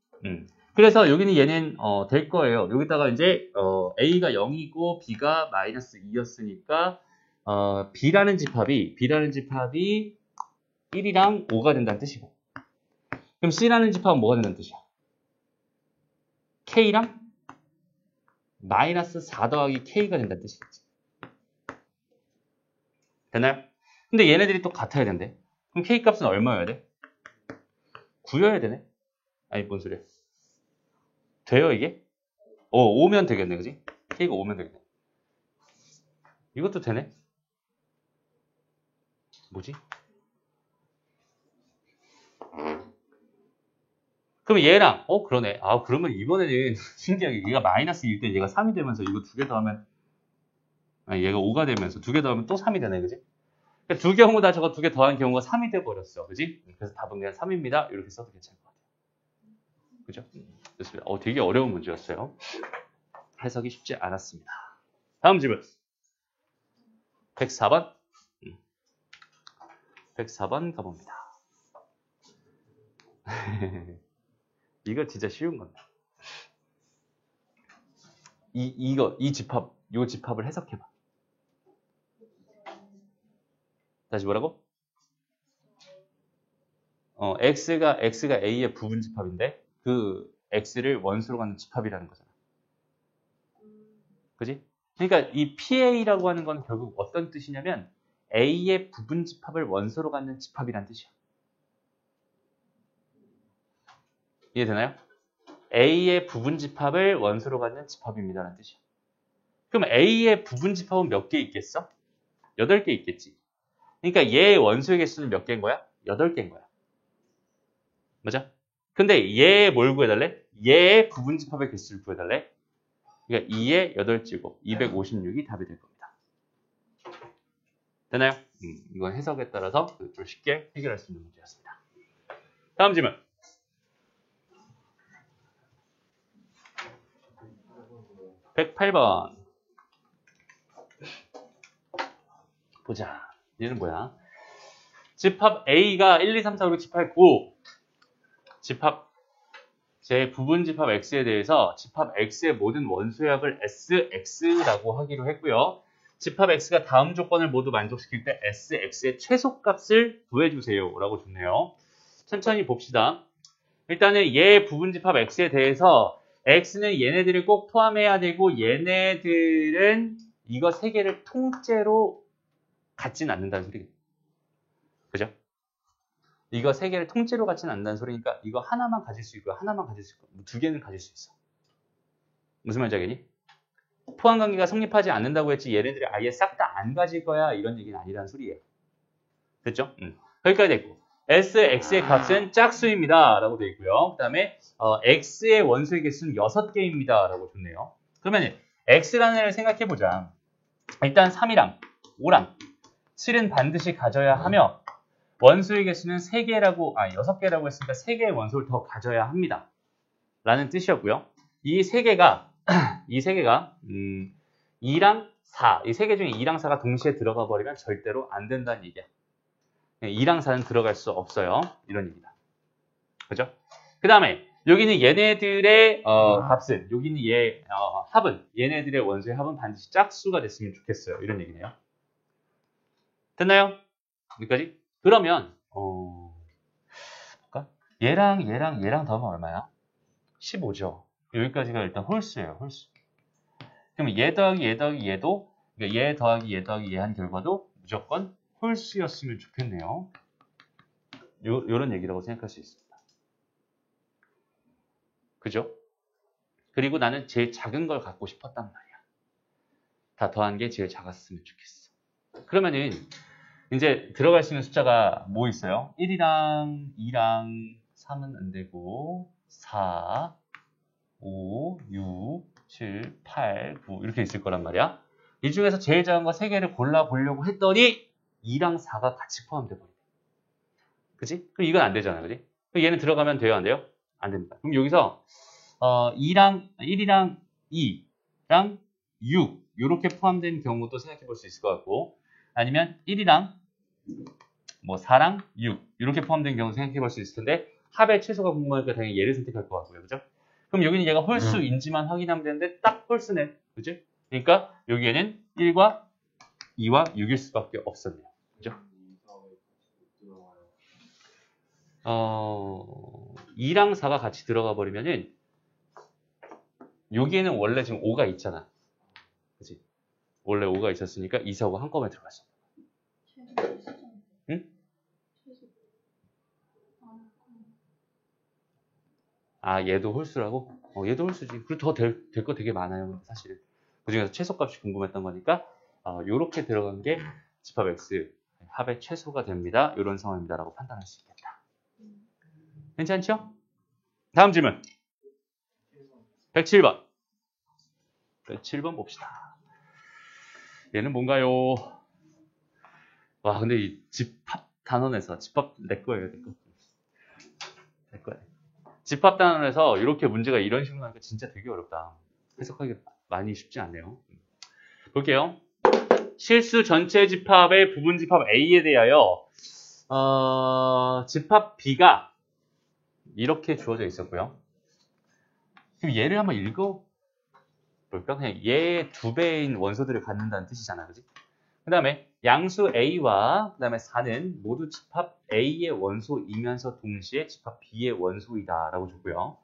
그래서 여기는 얘는 될 거예요. 여기다가 이제 A가 0이고 B가 마이너스 2였으니까 B라는 집합이 1이랑 5가 된다는 뜻이고 그럼 C라는 집합은 뭐가 된다는 뜻이야? K랑 마이너스 4 더하기 k가 된다는 뜻이겠지. 됐나요? 근데 얘네들이 또 같아야 된대. 그럼 k 값은 얼마여야 돼? 9여야 되네? 아니 뭔 소리야. 돼요 이게? 5면 되겠네 그지? k가 5면 되겠네. 이것도 되네? 뭐지? 그럼 얘랑 그러네. 그러면 이번에는 신기하게 얘가 마이너스 1 때 얘가 3이 되면서 이거 두 개 더하면 얘가 5가 되면서 두 개 더하면 또 3이 되네 그지? 그러니까 두 경우 다 저거 두 개 더한 경우가 3이 돼 버렸어 그지? 그래서 답은 그냥 3입니다. 이렇게 써도 괜찮을 것 같아요. 그죠? 좋습니다. 되게 어려운 문제였어요. 해석이 쉽지 않았습니다. 다음 질문. 104번. 104번 가봅니다. 이거 진짜 쉬운 건데. 이 집합을 해석해봐. 다시 뭐라고? x가 a의 부분 집합인데 그 x를 원수로 갖는 집합이라는 거잖아. 그지? 그러니까 이 PA라고 하는 건 결국 어떤 뜻이냐면 a의 부분 집합을 원소로 갖는 집합이란 뜻이야. 이해되나요? a의 부분 집합을 원소로 갖는 집합입니다라는 뜻이야. 그럼 a의 부분 집합은 몇 개 있겠어? 8개 있겠지. 그러니까 얘의 원소의 개수는 몇 개인 거야? 8개인 거야. 맞아? 근데 얘 뭘 구해달래? 얘의 부분 집합의 개수를 구해달래? 그러니까 2의 8제곱, 256이 답이 될 겁니다. 되나요? 이건 해석에 따라서 좀 쉽게 해결할 수 있는 문제였습니다. 다음 질문. (108번) 보자. 얘는 뭐야? 집합 A가 1, 2, 3, 4, 5, 6, 7, 8, 9 집합 제 부분 집합 X에 대해서 집합 X의 모든 원소역을 SX라고 하기로 했고요. 집합 X가 다음 조건을 모두 만족시킬 때 SX의 최소값을 구해주세요 라고 줬네요. 천천히 봅시다. 일단은 얘 부분 집합 X에 대해서 X는 얘네들을 꼭 포함해야 되고 얘네들은 이거 세 개를 통째로 갖진 않는다는 소리겠죠. 그죠? 이거 세 개를 통째로 갖지는 않는다는 소리니까 이거 하나만 가질 수 있고 하나만 가질 수 있고 두 개는 가질 수 있어. 무슨 말인지 알겠니? 포함관계가 성립하지 않는다고 했지 얘네들이 아예 싹 다 안 가질 거야 이런 얘기는 아니라는 소리예요. 됐죠? 여기까지 됐고 SX의 값은 짝수입니다 라고 되어 있고요. 그 다음에 X의 원소의 개수는 6개입니다 라고 줬네요. 그러면 X라는 애를 생각해보자. 일단 3이랑 5랑 7은 반드시 가져야 하며 원소의 개수는 6개라고 했으니까 3개의 원소를 더 가져야 합니다. 라는 뜻이었고요. 이 3개가 2랑 4, 이 3개 중에 2랑 4가 동시에 들어가 버리면 절대로 안 된다는 얘기야. 2랑 4는 들어갈 수 없어요. 이런 얘기다. 그죠? 그 다음에 여기는 얘네들의 값은, 여기는 합은, 얘네들의 원소의 합은 반드시 짝수가 됐으면 좋겠어요. 이런 얘기네요. 됐나요? 여기까지? 그러면 볼까? 얘랑 더하면 얼마야? 15죠. 여기까지가 일단 홀수예요. 홀수. 그럼 얘 더하기 얘도, 그러니까 얘 더하기 얘 한 결과도 무조건 홀수였으면 좋겠네요. 요런 얘기라고 생각할 수 있습니다. 그죠? 그리고 나는 제일 작은 걸 갖고 싶었단 말이야. 다 더한 게 제일 작았으면 좋겠어. 그러면은 이제 들어갈 수 있는 숫자가 뭐 있어요? 1이랑 2랑 3은 안 되고 4, 5, 6, 7, 8, 9 이렇게 있을 거란 말이야. 이 중에서 제일 작은 거 3개를 골라보려고 했더니 2랑 4가 같이 포함돼 버리네. 그치? 그럼 이건 안 되잖아. 그치? 그럼 얘는 들어가면 돼요? 안 돼요? 안 됩니다. 그럼 여기서 1이랑 2랑 6 이렇게 포함된 경우도 생각해 볼 수 있을 것 같고 아니면 1이랑 4랑 6 이렇게 포함된 경우 생각해 볼 수 있을 텐데 합의 최소가 궁금하니까 당연히 얘를 선택할 것 같고요. 그죠? 그럼 여기는 얘가 홀수인지만 확인하면 되는데 딱 홀수네. 그죠? 그러니까 여기에는 1과 2와 6일 수밖에 없었네요. 그죠? 2랑 4가 같이 들어가 버리면은 여기에는 원래 지금 5가 있잖아. 그치? 원래 5가 있었으니까 2, 4, 5가 한꺼번에 들어갔어. 응? 아, 얘도 홀수라고? 얘도 홀수지. 그리고 더 될 거 되게 많아요, 사실. 그 중에서 최소값이 궁금했던 거니까, 요렇게 들어간 게 집합 X, 합의 최소가 됩니다. 이런 상황입니다. 라고 판단할 수 있겠다. 괜찮죠? 다음 질문. 107번. 107번 봅시다. 얘는 뭔가요? 와, 근데 이 집합 단원에서, 집합 내 거예요, 내 거. 내 거예요. 집합 단원에서 이렇게 문제가 이런 식으로 나니까 진짜 되게 어렵다. 해석하기 많이 쉽지 않네요. 볼게요. 실수 전체 집합의 부분 집합 A에 대하여 집합 B가 이렇게 주어져 있었고요. 그럼 얘를 한번 읽어볼까? 그냥 얘의 2배인 원소들을 갖는다는 뜻이잖아, 그지? 그 다음에 양수 A와 그 다음에 4는 모두 집합 A의 원소이면서 동시에 집합 B의 원소이다 라고 줬고요.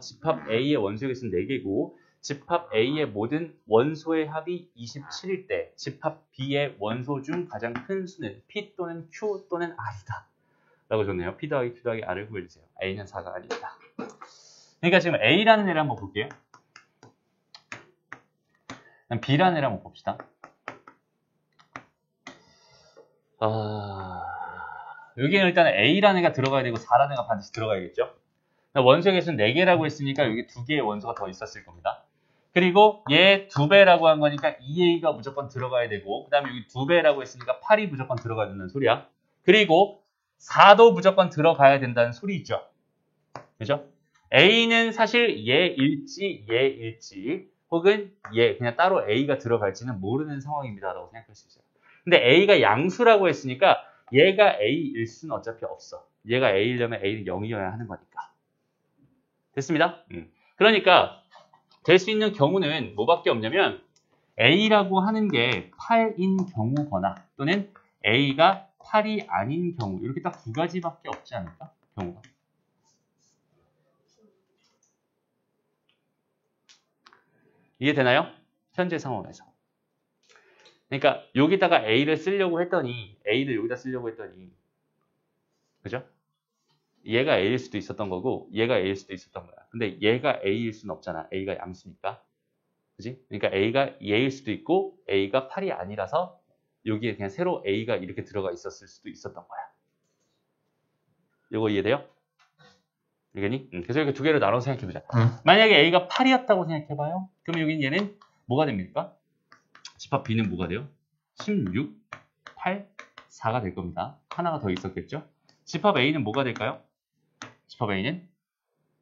집합 A의 원소의 개수는 4개고 집합 A의 모든 원소의 합이 27일 때 집합 B의 원소 중 가장 큰 수는 P 또는 Q 또는 R이다 라고 줬네요. P 더하기 Q 더하기 R을 구해주세요. A는 4가 아닙니다. 그러니까 지금 A라는 애를 한번 볼게요. B라는 애를 한번 봅시다. 여기는 일단 A라는 애가 들어가야 되고 4라는 애가 반드시 들어가야겠죠. 원소의 개수는 4개라고 했으니까 여기 2개의 원소가 더 있었을 겁니다. 그리고 얘 2배라고 한 거니까 2A가 무조건 들어가야 되고 그 다음에 여기 2배라고 했으니까 8이 무조건 들어가야 된다는 소리야. 그리고 4도 무조건 들어가야 된다는 소리 있죠. 그죠? A는 사실 얘일지 혹은 얘 그냥 따로 A가 들어갈지는 모르는 상황입니다 라고 생각할 수 있어요. 근데 A가 양수라고 했으니까 얘가 A일 수는 어차피 없어. 얘가 A이려면 A는 0이어야 하는 거니까. 됐습니다. 그러니까 될 수 있는 경우는 뭐밖에 없냐면 A라고 하는 게 8인 경우거나 또는 A가 8이 아닌 경우 이렇게 딱 2가지밖에 없지 않을까? 경우가. 이해되나요? 현재 상황에서. 그러니까 여기다가 A를 쓰려고 했더니 A를 여기다 쓰려고 했더니 그죠? 얘가 A일 수도 있었던 거고 얘가 A일 수도 있었던 거야. 근데 얘가 A일 수는 없잖아. A가 양수니까. 그지? 그러니까 A가 얘일 수도 있고 A가 8이 아니라서 여기에 그냥 새로 A가 이렇게 들어가 있었을 수도 있었던 거야. 이거 이해돼요? 알겠니? 그래서 이렇게 2개로 나눠서 생각해보자. 만약에 A가 8이었다고 생각해봐요. 그럼 여기 얘는 뭐가 됩니까? 집합 B는 뭐가 돼요? 16, 8, 4가 될 겁니다. 하나가 더 있었겠죠? 집합 A는 뭐가 될까요? 집합 A는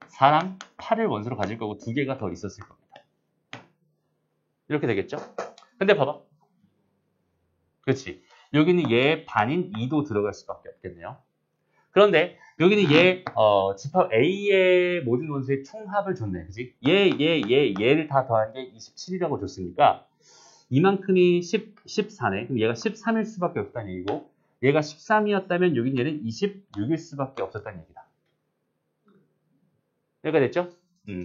4랑 8을 원소로 가질 거고 2개가 더 있었을 겁니다. 이렇게 되겠죠? 근데 봐봐. 그렇지. 여기는 얘 반인 2도 들어갈 수밖에 없겠네요. 그런데 여기는 얘 집합 A의 모든 원소의 총합을 줬네. 그치? 얘를 다 더한 게 27이라고 줬으니까 이만큼이 14네. 그럼 얘가 13일 수밖에 없다는 얘기고 얘가 13이었다면 여긴 얘는 26일 수밖에 없었다는 얘기다. 여기가 됐죠?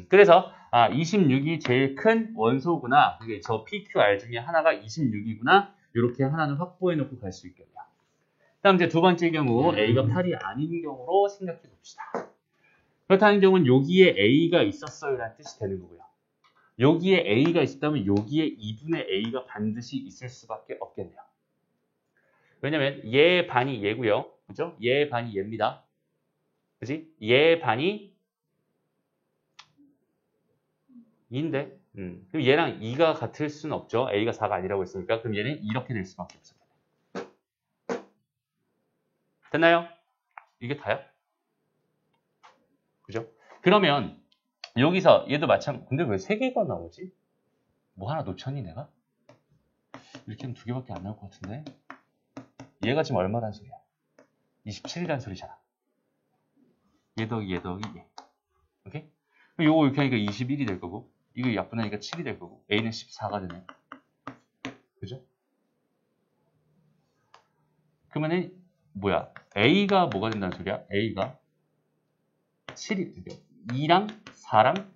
그래서 26이 제일 큰 원소구나. 그게 저 PQR 중에 하나가 26이구나. 이렇게 하나는 확보해 놓고 갈 수 있겠네요. 다음 이제 두 번째 경우 A가 8이 아닌 경우로 생각해 봅시다. 그렇다는 경우는 여기에 A가 있었어요 라는 뜻이 되는 거고요. 여기에 A가 있었다면 여기에 2분의 A가 반드시 있을 수밖에 없겠네요. 왜냐면 얘 반이 얘고요. 그죠? 얘 반이 얘입니다. 그지? 얘 반이 2인데 그럼 얘랑 2가 같을 수는 없죠. A가 4가 아니라고 했으니까. 그럼 얘는 이렇게 될 수밖에 없어요. 됐나요? 이게 다야? 그죠? 그러면 여기서 얘도 마찬가지. 근데 왜 3개가 나오지? 뭐 하나 놓쳤니 내가? 이렇게 하면 2개밖에 안 나올 것 같은데. 얘가 지금 얼마란 소리야? 27이란 소리잖아. 얘 더하기 얘. 오케이? 그럼 요거 이렇게 하니까 21이 될 거고 이거 약분하니까 7이 될 거고 A는 14가 되네. 그죠? 그러면은 뭐야? A가 뭐가 된다는 소리야? A가 7이 2랑 4랑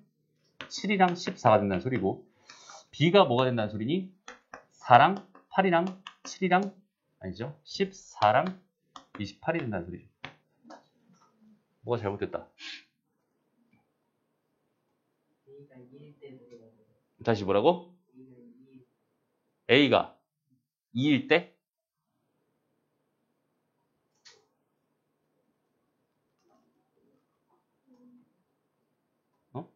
7이랑 14가 된다는 소리고 B가 뭐가 된다는 소리니? 4랑 8이랑 7이랑 아니죠? 14랑 28이 된다는 소리죠. 뭐가 잘못됐다. 다시 뭐라고? A가 2일 때? 어?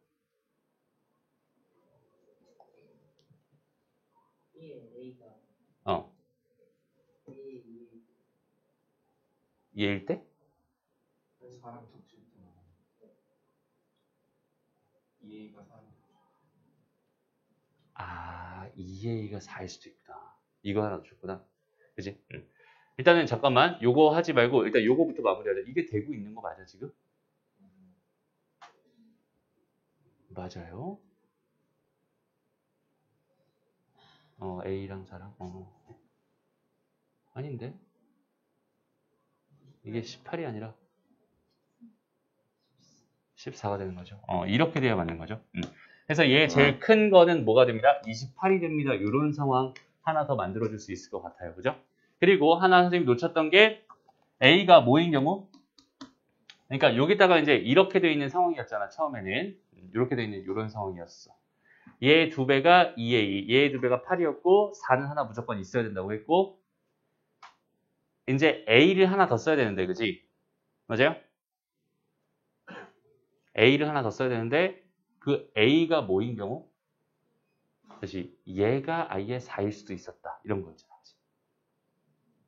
어. 2일 때? 아, 2A가 4일 수도 있구나. 이거 하나 줬구나. 그지? 응. 일단은 잠깐만 요거 하지 말고 일단 요거부터 마무리하자. 이게 되고 있는 거 맞아 지금? 맞아요. A랑 4랑 아닌데? 이게 18이 아니라 14가 되는 거죠. 이렇게 돼야 맞는 거죠. 그래서 얘 제일 큰 거는 뭐가 됩니다? 28이 됩니다. 이런 상황 하나 더 만들어줄 수 있을 것 같아요. 그죠? 그리고 하나 선생님이 놓쳤던 게 A가 뭐인 경우? 그러니까 여기다가 이제 이렇게 돼 있는 상황이었잖아. 처음에는 이렇게 돼 있는 이런 상황이었어. 얘 2배가 2A, 얘 2배가 8이었고 4는 하나 무조건 있어야 된다고 했고 이제 A를 하나 더 써야 되는데 그지? 맞아요? A를 하나 더 써야 되는데 그 A가 뭐인 경우? 다시 얘가 아예 4일 수도 있었다. 이런 거 있잖아.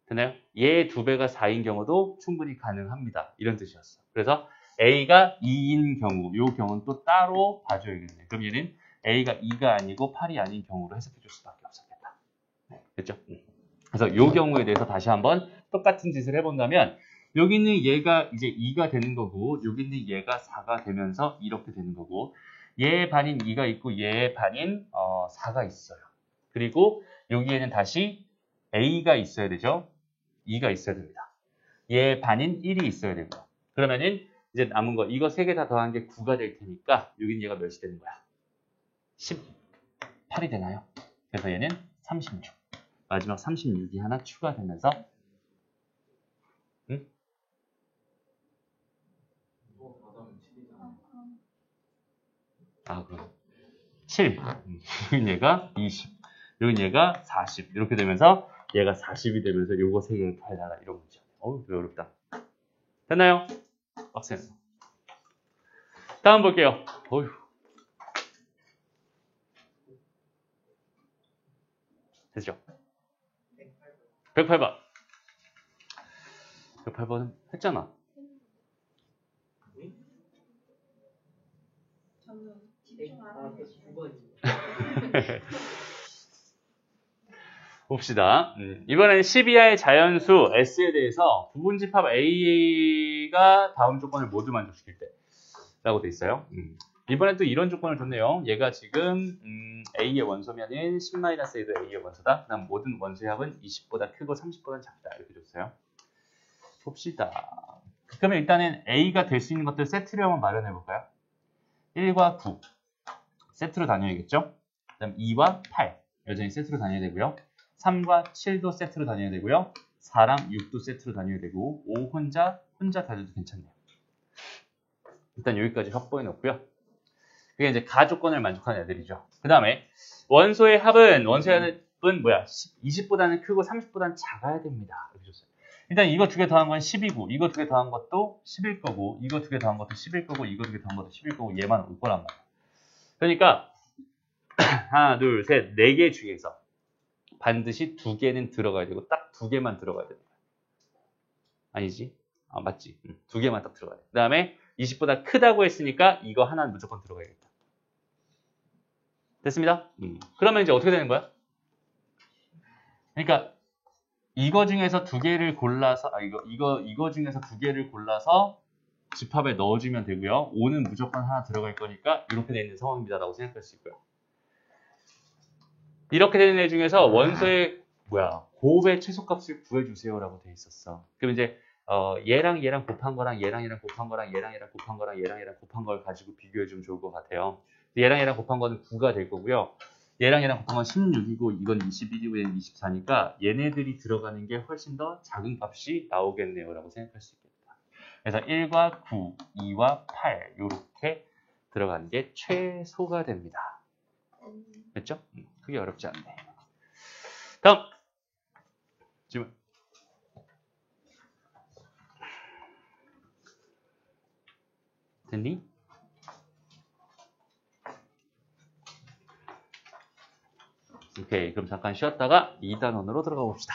됐나요? 얘 2배가 4인 경우도 충분히 가능합니다. 이런 뜻이었어. 그래서 A가 2인 경우, 이 경우는 또 따로 봐줘야겠네. 그럼 얘는 A가 2가 아니고 8이 아닌 경우로 해석해 줄 수밖에 없었겠다. 됐죠? 그래서 이 경우에 대해서 다시 한번 똑같은 짓을 해본다면 여기 있는 얘가 이제 2가 되는 거고 여기 있는 얘가 4가 되면서 이렇게 되는 거고 얘 반인 2가 있고 얘 반인 4가 있어요. 그리고 여기에는 다시 A가 있어야 되죠. 2가 있어야 됩니다. 얘 반인 1이 있어야 되고요. 그러면은 이제 남은 거 이거 3개 다 더한 게 9가 될 테니까 여긴 얘가 몇이 되는 거야? 18이 되나요? 그래서 얘는 36. 마지막 36이 하나 추가되면서 응? 그럼 7. 여긴 얘가 20. 여긴 얘가 40. 이렇게 되면서 얘가 40이 되면서 요거 3개를 달달라 이런 거죠. 왜 어렵다. 됐나요? 빡세네. 다음 볼게요. 어휴. 됐죠? 108번. 108번은 했잖아. 저는 집중 안 하는 게 봅시다. 이번에는 12하의 자연수 S에 대해서 부분집합 A가 다음 조건을 모두 만족시킬 때 라고 돼 있어요. 이번에 또 이런 조건을 줬네요. 얘가 지금 A의 원소면은 10-A도 A의 원소다. 그 다음 모든 원소의 합은 20보다 크고 30보다 작다. 이렇게 줬어요. 봅시다. 그러면 일단은 A가 될 수 있는 것들 세트를 한번 마련해 볼까요? 1과 9 세트로 다녀야겠죠? 그 다음 2와 8 여전히 세트로 다녀야 되고요. 3과 7도 세트로 다녀야 되고요. 4랑 6도 세트로 다녀야 되고 5 혼자 다녀도 괜찮네요. 일단 여기까지 확보해 놓고요. 그게 이제 가조건을 만족하는 애들이죠. 그 다음에 원소의 합은 뭐야? 20보다는 크고 30보다는 작아야 됩니다. 이렇게 줬어요. 일단 이거 2개 더한 건 10이고 이거 2개 더한 것도 10일 거고 이거 2개 더한 것도 10일 거고 이거 2개 더한 것도 10일 거고 얘만 올 거란 말이야. 그러니까 하나, 둘, 셋, 4개 중에서 반드시 2개는 들어가야 되고 딱 2개만 들어가야 됩니다. 아니지? 맞지? 2개만 딱 들어가야 돼. 그 다음에 20보다 크다고 했으니까 이거 하나는 무조건 들어가야겠다. 됐습니다? 그러면 이제 어떻게 되는 거야? 그러니까 이거 중에서 2개를 골라서 이거 중에서 2개를 골라서 집합에 넣어주면 되고요. 5는 무조건 하나 들어갈 거니까 이렇게 되어 있는 상황입니다라고 생각할 수 있고요. 이렇게 되는 애 중에서 원소의 곱의 최소값을 구해주세요라고 되어 있었어. 그럼 이제 얘랑 곱한 거랑 얘랑 곱한 거랑 얘랑 곱한 거랑 얘랑 곱한 걸 가지고 비교해 주면 좋을 것 같아요. 얘랑 곱한 거는 9가 될 거고요. 얘랑 곱한 건 16이고 이건 21이고 얘는 24니까 얘네들이 들어가는 게 훨씬 더 작은 값이 나오겠네요 라고 생각할 수 있겠다. 그래서 1과 9, 2와 8 이렇게 들어가는 게 최소가 됩니다. 됐죠? 크게 어렵지 않네. 다음 질문. 됐니? 오케이, 그럼 잠깐 쉬었다가 2단원으로 들어가 봅시다.